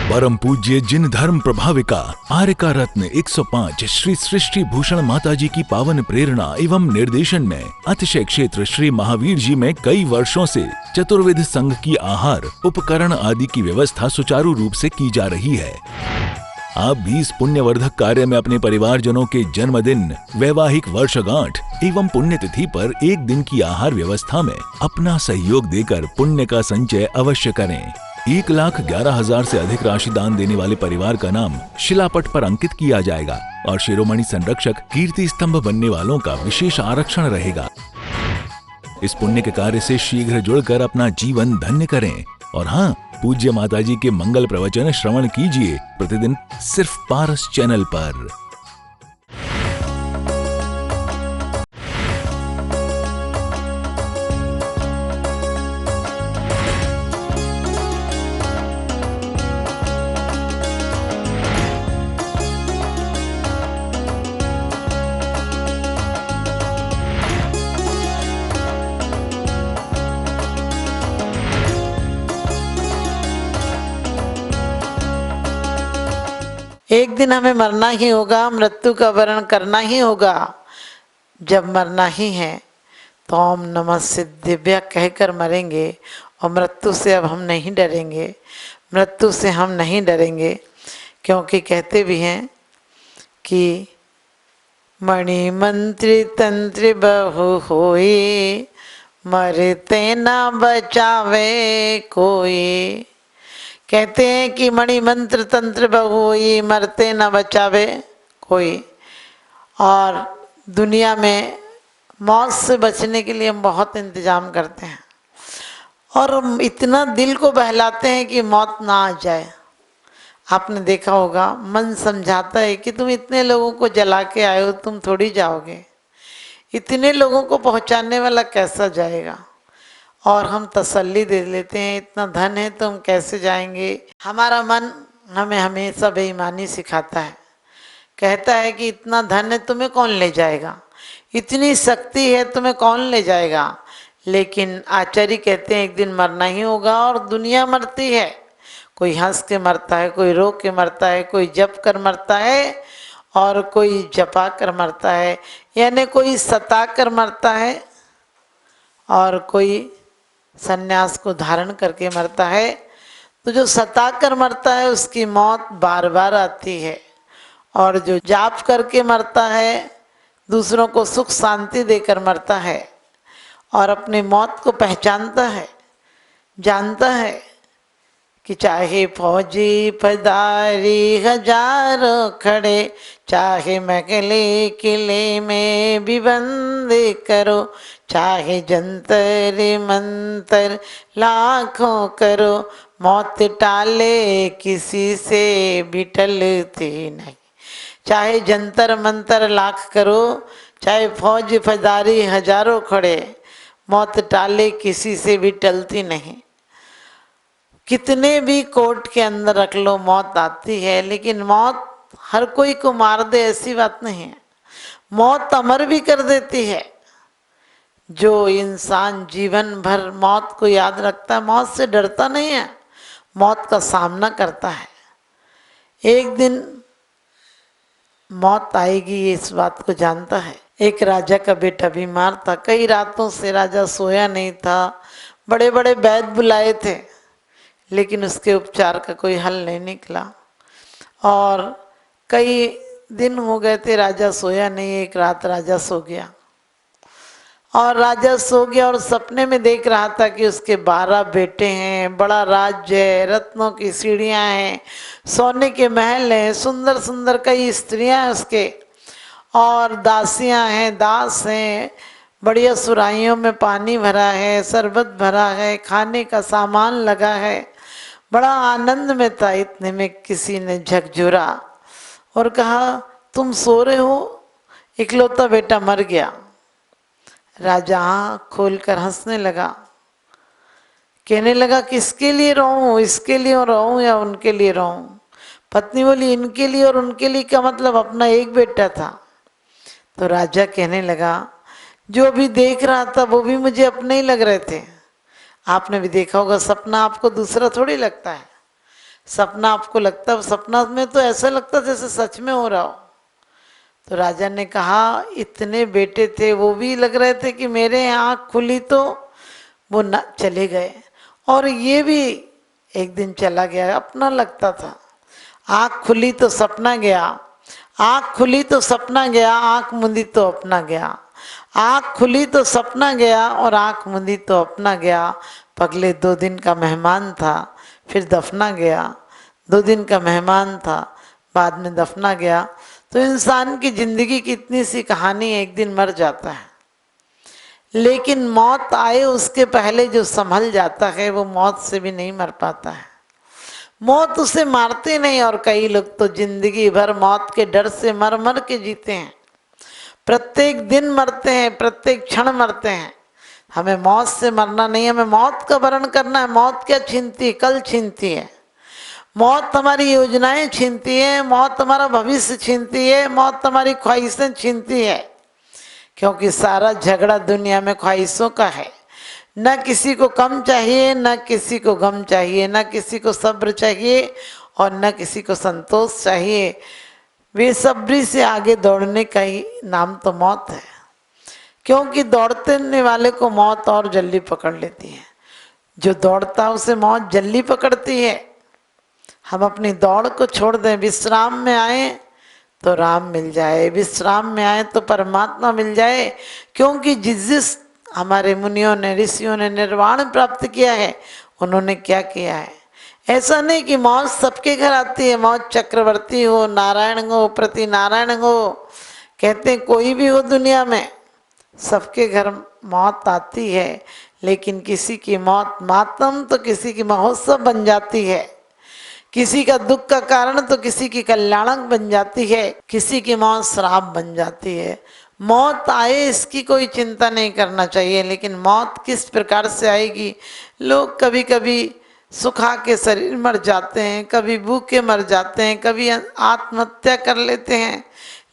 परम पूज्य जिन धर्म प्रभाविका आर्यका रत्न 105 श्री सृष्टि भूषण माताजी की पावन प्रेरणा एवं निर्देशन में अतिशय क्षेत्र श्री महावीर जी में कई वर्षों से चतुर्विध संघ की आहार उपकरण आदि की व्यवस्था सुचारू रूप से की जा रही है। आप भी इस पुण्यवर्धक कार्य में अपने परिवारजनों के जन्मदिन, वैवाहिक वर्षगांठ एवं पुण्यतिथि पर एक दिन की आहार व्यवस्था में अपना सहयोग देकर पुण्य का संचय अवश्य करें। 1,11,000 से अधिक राशि दान देने वाले परिवार का नाम शिलापट पर अंकित किया जाएगा और शिरोमणि संरक्षक कीर्ति स्तंभ बनने वालों का विशेष आरक्षण रहेगा। इस पुण्य के कार्य से शीघ्र जुड़कर अपना जीवन धन्य करें। और हाँ, पूज्य माताजी के मंगल प्रवचन श्रवण कीजिए प्रतिदिन सिर्फ पारस चैनल पर। एक दिन हमें मरना ही होगा, मृत्यु का वरण करना ही होगा। जब मरना ही है तो ओम नमः सिद्धिभ्य कहकर मरेंगे और मृत्यु से अब हम नहीं डरेंगे। मृत्यु से हम नहीं डरेंगे क्योंकि कहते भी हैं कि मणि मंत्री तंत्र बहु होए, मरते ना बचावे कोई। कहते हैं कि मणि मंत्र तंत्र बहु होई, मरते न बचावे कोई। और दुनिया में मौत से बचने के लिए हम बहुत इंतजाम करते हैं और हम इतना दिल को बहलाते हैं कि मौत ना आ जाए। आपने देखा होगा, मन समझाता है कि तुम इतने लोगों को जला के आए हो, तुम थोड़ी जाओगे, इतने लोगों को पहुंचाने वाला कैसा जाएगा। और हम तसल्ली दे लेते हैं, इतना धन है तो हम कैसे जाएंगे। हमारा मन हमें हमेशा बेईमानी सिखाता है, कहता है कि इतना धन है तुम्हें कौन ले जाएगा, इतनी शक्ति है तुम्हें कौन ले जाएगा। लेकिन आचार्य कहते हैं एक दिन मरना ही होगा और दुनिया मरती है। कोई हंस के मरता है, कोई रो के मरता है, कोई जप कर मरता है और कोई जपा कर मरता है, यानी कोई सता कर मरता है और कोई सन्यास को धारण करके मरता है। तो जो सता कर मरता है उसकी मौत बार बार आती है, और जो जाप करके मरता है, दूसरों को सुख शांति देकर मरता है और अपनी मौत को पहचानता है, जानता है कि चाहे फौजी फौजदारी हजारों खड़े, चाहे महले किले में भी बंद करो, चाहे जंतर मंतर लाखों करो, मौत टाले किसी से भी टलती नहीं। चाहे जंतर मंतर लाख करो, चाहे फौज फौजदारी हजारों खड़े, मौत टाले किसी से भी टलती नहीं। कितने भी कोर्ट के अंदर रख लो, मौत आती है, लेकिन मौत हर कोई को मार दे ऐसी बात नहीं है। मौत अमर भी कर देती है। जो इंसान जीवन भर मौत को याद रखता है, मौत से डरता नहीं है, मौत का सामना करता है, एक दिन मौत आएगी ये इस बात को जानता है। एक राजा का बेटा बीमार था, कई रातों से राजा सोया नहीं था, बड़े बड़े वैद्य बुलाए थे, लेकिन उसके उपचार का कोई हल नहीं निकला और कई दिन हो गए थे राजा सोया नहीं। एक रात राजा सो गया और राजा सो गया और सपने में देख रहा था कि उसके 12 बेटे हैं, बड़ा राज्य है, रत्नों की सीढ़ियां हैं, सोने के महल हैं, सुंदर सुंदर कई स्त्रियां हैं उसके, और दासियां हैं, दास हैं, बढ़िया सुराहियों में पानी भरा है, शरबत भरा है, खाने का सामान लगा है। बड़ा आनंद में था। इतने में किसी ने झकझोरा और कहा, तुम सो रहे हो, इकलौता बेटा मर गया। राजा आँख खोलकर हंसने लगा, कहने लगा, किसके लिए रोऊं, इसके लिए रोऊं या उनके लिए रोऊं। पत्नी बोली, इनके लिए और उनके लिए का मतलब अपना एक बेटा था। तो राजा कहने लगा, जो भी देख रहा था वो भी मुझे अपने ही लग रहे थे। आपने भी देखा होगा, सपना आपको दूसरा थोड़ी लगता है, सपना आपको लगता, सपना में तो ऐसा लगता जैसे सच में हो रहा हो। तो राजा ने कहा इतने बेटे थे, वो भी लग रहे थे कि मेरे आँख खुली तो वो न चले गए, और ये भी एक दिन चला गया, अपना लगता था। आँख खुली तो सपना गया, आँख खुली तो सपना गया, आँख मुंदी तो अपना गया। आँख खुली तो सपना गया और आँख मुंदी तो अपना गया। पगले 2 दिन का मेहमान था, फिर दफना गया। 2 दिन का मेहमान था, बाद में दफना गया। तो इंसान की जिंदगी की इतनी सी कहानी, एक दिन मर जाता है, लेकिन मौत आए उसके पहले जो संभल जाता है वो मौत से भी नहीं मर पाता है। मौत उसे मारते नहीं, और कई लोग तो जिंदगी भर मौत के डर से मर मर के जीते हैं। प्रत्येक दिन मरते हैं, प्रत्येक क्षण मरते हैं। हमें मौत से मरना नहीं, हमें मौत का वरण करना है। मौत क्या छीनती है? कल छीनती है। मौत हमारी योजनाएं छीनती है, मौत हमारा भविष्य छीनती है, मौत हमारी ख्वाहिशें छीनती है। क्योंकि सारा झगड़ा दुनिया में ख्वाहिशों का है। न किसी को कम चाहिए, न किसी को गम चाहिए, न किसी को सब्र चाहिए और न किसी को संतोष चाहिए। बेसब्री से आगे दौड़ने का ही नाम तो मौत है, क्योंकि दौड़ने वाले को मौत और जल्दी पकड़ लेती है। जो दौड़ता उसे मौत जल्दी पकड़ती है। हम अपनी दौड़ को छोड़ दें, विश्राम में आए तो राम मिल जाए, विश्राम में आए तो परमात्मा मिल जाए। क्योंकि जिस हमारे मुनियों ने, ऋषियों ने निर्वाण प्राप्त किया है, उन्होंने क्या किया है? ऐसा नहीं कि मौत सबके घर आती है। मौत चक्रवर्ती हो, नारायण हो, प्रति नारायण हो, कहते हैं कोई भी हो दुनिया में, सबके घर मौत आती है। लेकिन किसी की मौत मातम तो किसी की महोत्सव बन जाती है, किसी का दुख का कारण तो किसी की कल्याणक बन जाती है, किसी की मौत श्राप बन जाती है। मौत आए इसकी कोई चिंता नहीं करना चाहिए, लेकिन मौत किस प्रकार से आएगी? लोग कभी कभी सुखा के शरीर मर जाते हैं, कभी भूखे मर जाते हैं, कभी आत्महत्या कर लेते हैं।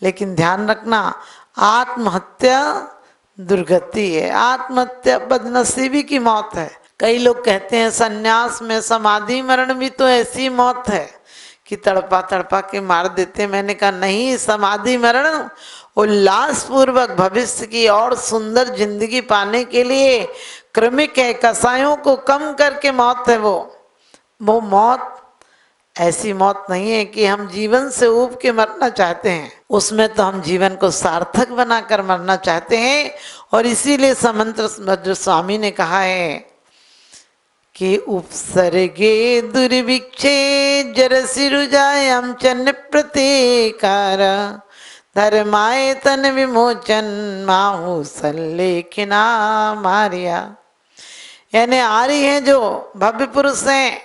लेकिन ध्यान रखना, आत्महत्या दुर्गति है, आत्महत्या बदनसीबी की मौत है। कई लोग कहते हैं सन्यास में समाधि मरण भी तो ऐसी मौत है कि तड़पा तड़पा के मार देते। मैंने कहा नहीं, समाधि मरण उल्लास पूर्वक भविष्य की और सुंदर जिंदगी पाने के लिए क्रमिक है, कसायों को कम करके मौत है। वो मौत ऐसी मौत नहीं है कि हम जीवन से ऊब के मरना चाहते हैं, उसमें तो हम जीवन को सार्थक बनाकर मरना चाहते हैं। और इसीलिए समंत्र भद्र स्वामी ने कहा है कि उपसर्गे दुर्भिक्षे जरसिरुजायां चन्न प्रतीकार धर्माय तन विमोचन माहु संलेखिना मारिया। यानी आर्य हैं जो भव्य पुरुष हैं,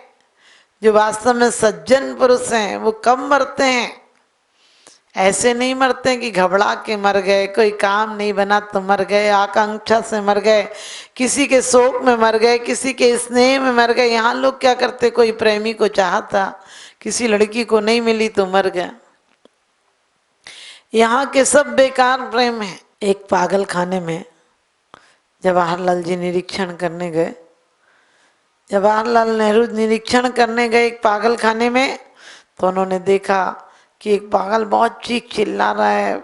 जो वास्तव में सज्जन पुरुष हैं, वो कब मरते हैं? ऐसे नहीं मरते हैं कि घबरा के मर गए, कोई काम नहीं बना तो मर गए, आकांक्षा से मर गए, किसी के शोक में मर गए, किसी के स्नेह में मर गए। यहाँ लोग क्या करते, कोई प्रेमी को चाहता, किसी लड़की को नहीं मिली तो मर गया। यहाँ के सब बेकार प्रेम है। एक पागल खाने में जवाहरलाल जी निरीक्षण करने गए। जवाहरलाल नेहरू निरीक्षण करने गए एक पागल खाने में, तो उन्होंने देखा कि एक पागल बहुत चीख चिल्ला रहा है,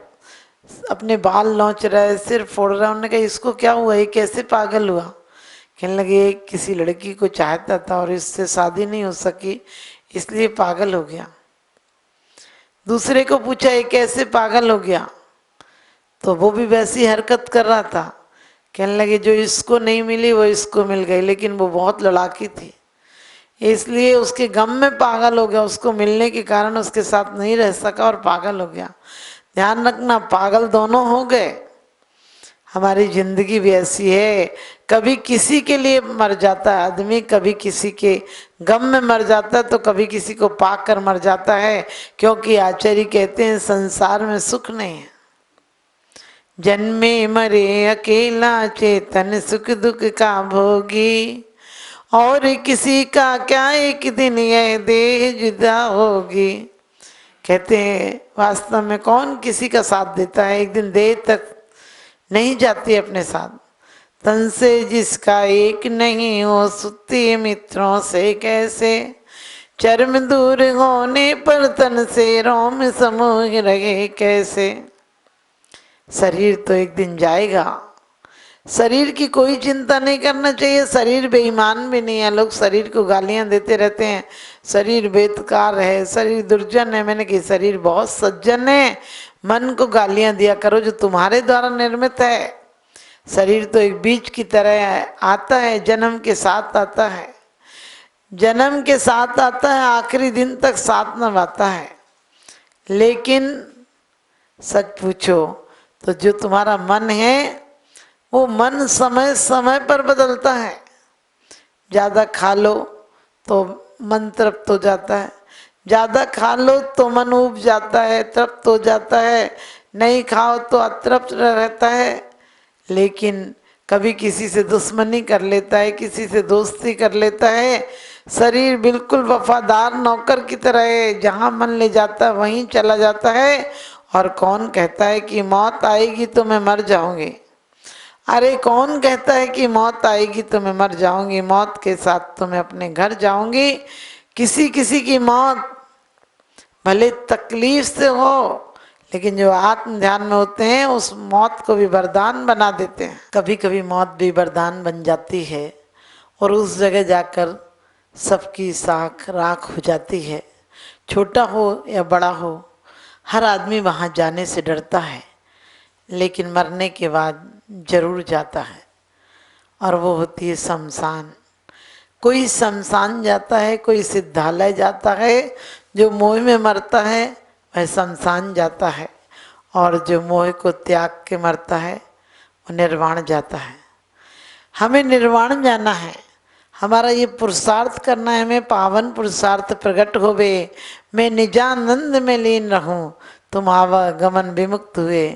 अपने बाल नोच रहा है, सिर फोड़ रहा है। उन्होंने कहा इसको क्या हुआ, ये कैसे पागल हुआ? कहने लगे किसी लड़की को चाहता था और इससे शादी नहीं हो सकी, इसलिए पागल हो गया। दूसरे को पूछा ये कैसे पागल हो गया, तो वो भी वैसी हरकत कर रहा था। कहने लगे जो इसको नहीं मिली वो इसको मिल गई, लेकिन वो बहुत लड़ाकी थी, इसलिए उसके गम में पागल हो गया, उसको मिलने के कारण उसके साथ नहीं रह सका और पागल हो गया। ध्यान रखना, पागल दोनों हो गए। हमारी जिंदगी भी ऐसी है, कभी किसी के लिए मर जाता है आदमी, कभी किसी के गम में मर जाता है, तो कभी किसी को पाकर मर जाता है। क्योंकि आचार्य कहते हैं संसार में सुख नहीं है, जन्मे मरे अकेला चेतन सुख दुख का भोगी, और किसी का क्या एक दिन यह देह जुदा होगी। कहते हैं वास्तव में कौन किसी का साथ देता है, एक दिन देह तक नहीं जाती अपने साथ। तन से जिसका एक नहीं हो सुती मित्रों से कैसे, चर्म दूर होने पर तन से रोम समूह रहे कैसे। शरीर तो एक दिन जाएगा, शरीर की कोई चिंता नहीं करना चाहिए। शरीर बेईमान भी नहीं है, लोग शरीर को गालियां देते रहते हैं, शरीर बेतकार है, शरीर दुर्जन है। मैंने कहा शरीर बहुत सज्जन है, मन को गालियां दिया करो जो तुम्हारे द्वारा निर्मित है। शरीर तो एक बीज की तरह है, आता है जन्म के साथ आता है, जन्म के साथ आता है, आखिरी दिन तक साथ निभाता है। लेकिन सच पूछो तो जो तुम्हारा मन है वो मन समय समय पर बदलता है। ज़्यादा खा लो तो मन तृप्त हो जाता है, ज़्यादा खा लो तो मन ऊब जाता है, तृप्त हो जाता है, नहीं खाओ तो अतृप्त रहता है। लेकिन कभी किसी से दुश्मनी कर लेता है, किसी से दोस्ती कर लेता है। शरीर बिल्कुल वफादार नौकर की तरह है, जहाँ मन ले जाता है वहीं चला जाता है। और कौन कहता है कि मौत आएगी तो मैं मर जाऊंगी? अरे कौन कहता है कि मौत आएगी तो मैं मर जाऊंगी? मौत के साथ तो मैं अपने घर जाऊंगी। किसी किसी की मौत भले तकलीफ से हो, लेकिन जो आत्म ध्यान में होते हैं उस मौत को भी वरदान बना देते हैं। कभी कभी मौत भी वरदान बन जाती है और उस जगह जाकर सबकी साख राख हो जाती है। छोटा हो या बड़ा हो, हर आदमी वहाँ जाने से डरता है, लेकिन मरने के बाद जरूर जाता है। और वो होती है शमशान। कोई शमशान जाता है, कोई सिद्धालय जाता है। जो मोह में मरता है वह शमशान जाता है, और जो मोह को त्याग के मरता है वो निर्वाण जाता है। हमें निर्वाण जाना है, हमारा ये पुरुषार्थ करना है। हमें पावन पुरुषार्थ प्रकट होवे, मैं निजानंद में लीन रहूं, तुम आवागमन विमुक्त हुए,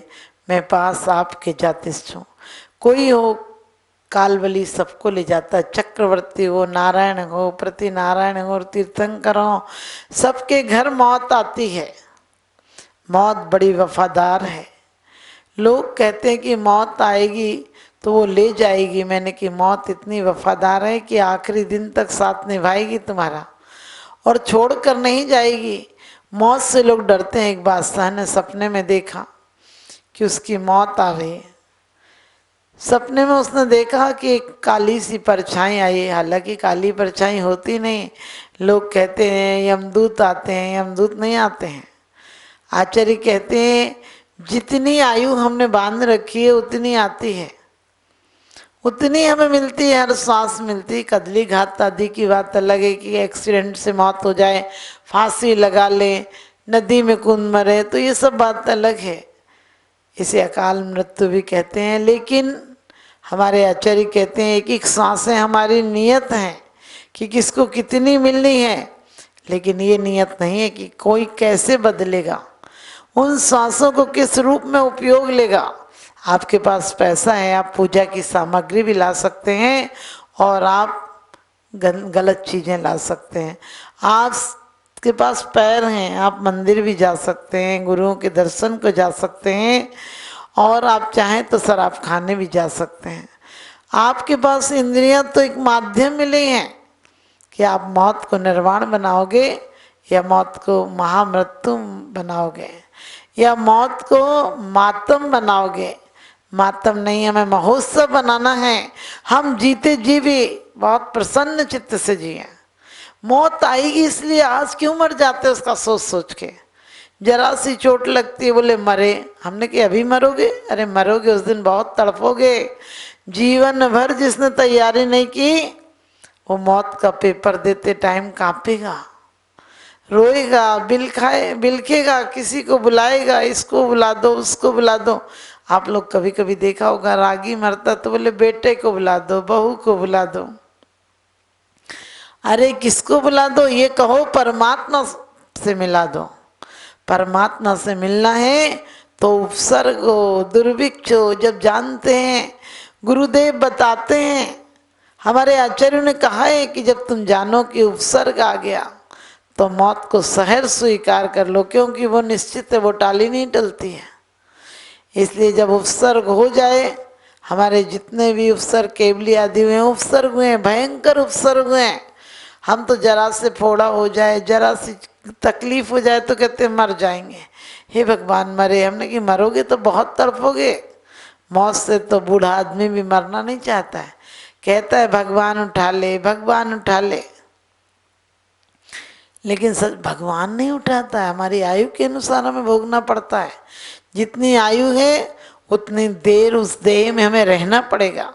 मैं पास आपके जाते छूं। कोई हो कालबली सबको ले जाता है, चक्रवर्ती हो, नारायण हो, प्रति नारायण हो, तीर्थंकर हो, सबके घर मौत आती है। मौत बड़ी वफादार है। लोग कहते हैं कि मौत आएगी तो वो ले जाएगी। मैंने कि मौत इतनी वफादार है कि आखिरी दिन तक साथ निभाएगी तुम्हारा और छोड़ कर नहीं जाएगी। मौत से लोग डरते हैं। एक बादशाह ने सपने में देखा कि उसकी मौत आ रही है। सपने में उसने देखा कि एक काली सी परछाई आई है, हालांकि काली परछाई होती नहीं। लोग कहते हैं यमदूत आते हैं, यमदूत नहीं आते हैं। आचार्य कहते हैं जितनी आयु हमने बांध रखी है उतनी आती है, उतनी हमें मिलती है, हर सांस मिलती। कदली घात आदि की बात अलग है कि एक्सीडेंट से मौत हो जाए, फांसी लगा ले, नदी में कूद मरे, तो ये सब बात अलग है। इसे अकाल मृत्यु भी कहते हैं। लेकिन हमारे आचार्य कहते हैं एक एक सांसें हमारी नियत हैं कि किसको कितनी मिलनी है, लेकिन ये नियत नहीं है कि कोई कैसे बदलेगा, उन सांसों को किस रूप में उपयोग लेगा। आपके पास पैसा है, आप पूजा की सामग्री भी ला सकते हैं और आप गलत चीज़ें ला सकते हैं। आपके पास पैर हैं, आप मंदिर भी जा सकते हैं, गुरुओं के दर्शन को जा सकते हैं, और आप चाहें तो शराब खाने भी जा सकते हैं। आपके पास इंद्रियां तो एक माध्यम मिले हैं कि आप मौत को निर्वाण बनाओगे या मौत को महामृत्यु बनाओगे या मौत को मातम बनाओगे। मातम नहीं, हमें महोत्सव बनाना है। हम जीते जी भी बहुत प्रसन्न चित्त से जिए। मौत आएगी इसलिए आज क्यों मर जाते उसका सोच सोच के। जरा सी चोट लगती है बोले मरे, हमने कि अभी मरोगे? अरे मरोगे, उस दिन बहुत तड़पोगे। जीवन भर जिसने तैयारी नहीं की वो मौत का पेपर देते टाइम कांपेगा, रोएगा, बिलखेगा, किसी को बुलाएगा, इसको बुला दो, उसको बुला दो। आप लोग कभी कभी देखा होगा रागी मरता तो बोले बेटे को बुला दो, बहू को बुला दो। अरे किसको बुला दो? ये कहो परमात्मा से मिला दो। परमात्मा से मिलना है तो उपसर्ग हो, दुर्भिक्ष हो, जब जानते हैं, गुरुदेव बताते हैं, हमारे आचार्यों ने कहा है कि जब तुम जानो कि उपसर्ग आ गया तो मौत को सहर स्वीकार कर लो, क्योंकि वो निश्चित है, वो टाली नहीं टलती है। इसलिए जब उपसर्ग हो जाए, हमारे जितने भी उपसर्ग केवली आदि हुए हैं, उपसर्ग हुए हैं, भयंकर उपसर्ग हुए हैं। हम तो जरा से फोड़ा हो जाए, जरा सी तकलीफ हो जाए तो कहते मर जाएंगे। हे भगवान मरे, हमने कि मरोगे तो बहुत तड़पोगे। मौत से तो बूढ़ा आदमी भी मरना नहीं चाहता है, कहता है भगवान उठा ले, भगवान उठा ले। लेकिन सच भगवान नहीं उठाता है, हमारी आयु के अनुसार हमें भोगना पड़ता है। जितनी आयु है उतनी देर उस देह में हमें रहना पड़ेगा।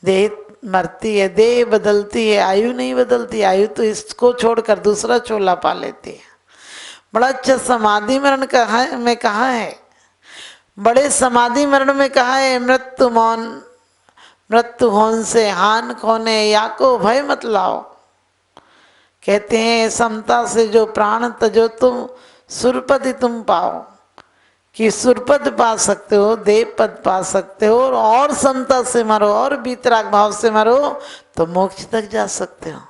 देह मरती है, देह बदलती है, आयु नहीं बदलती। आयु तो इसको छोड़कर दूसरा चोला पा लेती है। बड़ा अच्छा समाधि मरण कहा है, में कहा है, बड़े समाधि मरण में कहा है, मृत्यु मौन मृत्यु होन से हान खोने या को भय मत लाओ। कहते हैं समता से जो प्राण तजो तुम सुरपति तुम पाओ, कि सुरपद पा सकते हो, देव पद पा सकते हो, और समता से मरो और बीतराग भाव से मरो तो मोक्ष तक जा सकते हो।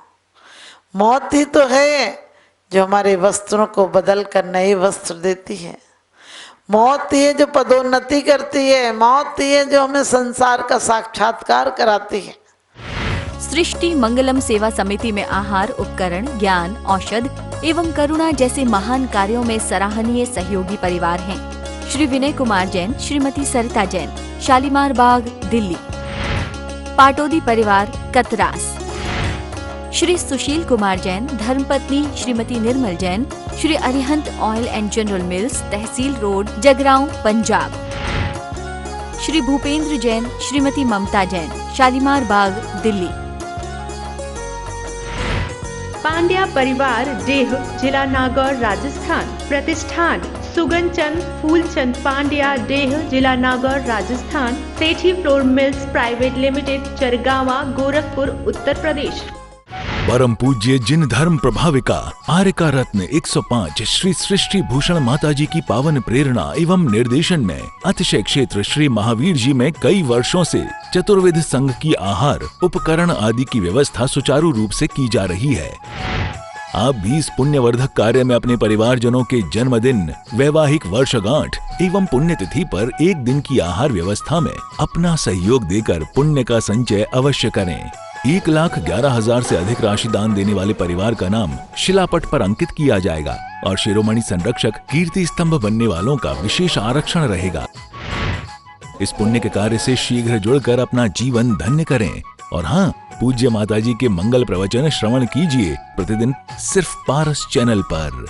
मौत ही तो है जो हमारे वस्त्रों को बदल कर नए वस्त्र देती है। मौत ही है जो पदोन्नति करती है। मौत ही है जो हमें संसार का साक्षात्कार कराती है। सृष्टि मंगलम सेवा समिति में आहार, उपकरण, ज्ञान, औषध एवं करुणा जैसे महान कार्यों में सराहनीय सहयोगी परिवार हैं। श्री विनय कुमार जैन, श्रीमती सरिता जैन, शालीमार बाग, दिल्ली। पाटोदी परिवार, कतरास। श्री सुशील कुमार जैन, धर्मपत्नी Shrimati Nirmal Jain, Shri Arihant oil and general mills, Tehsil road, Jagraon, Punjab. Shri Bhupendra Jain, Shrimati Mamta Jain, Shalimar Bagh, Delhi. Pandya परिवार, डेह, जिला नागौर, राजस्थान। प्रतिष्ठान सुगनचंद फूलचंद पांड्या, डेह, जिला Nagaur, Rajasthan. Sethi flour mills private limited, Chargawa, Gorakhpur, Uttar Pradesh. परम पूज्य जिन धर्म प्रभाविका आर्यका रत्न 105 श्री सृष्टि भूषण माताजी की पावन प्रेरणा एवं निर्देशन में अतिशय क्षेत्र श्री महावीर जी में कई वर्षों से चतुर्विध संघ की आहार, उपकरण आदि की व्यवस्था सुचारू रूप से की जा रही है। आप भी इस पुण्यवर्धक कार्य में अपने परिवारजनों के जन्मदिन, वैवाहिक वर्षगांठ एवं पुण्यतिथि पर एक दिन की आहार व्यवस्था में अपना सहयोग देकर पुण्य का संचय अवश्य करें। 1,11,000 से अधिक राशि दान देने वाले परिवार का नाम शिलापट पर अंकित किया जाएगा और शिरोमणि संरक्षक कीर्ति स्तंभ बनने वालों का विशेष आरक्षण रहेगा। इस पुण्य के कार्य से शीघ्र जुड़कर अपना जीवन धन्य करें। और हाँ, पूज्य माताजी के मंगल प्रवचन श्रवण कीजिए प्रतिदिन सिर्फ पारस चैनल पर।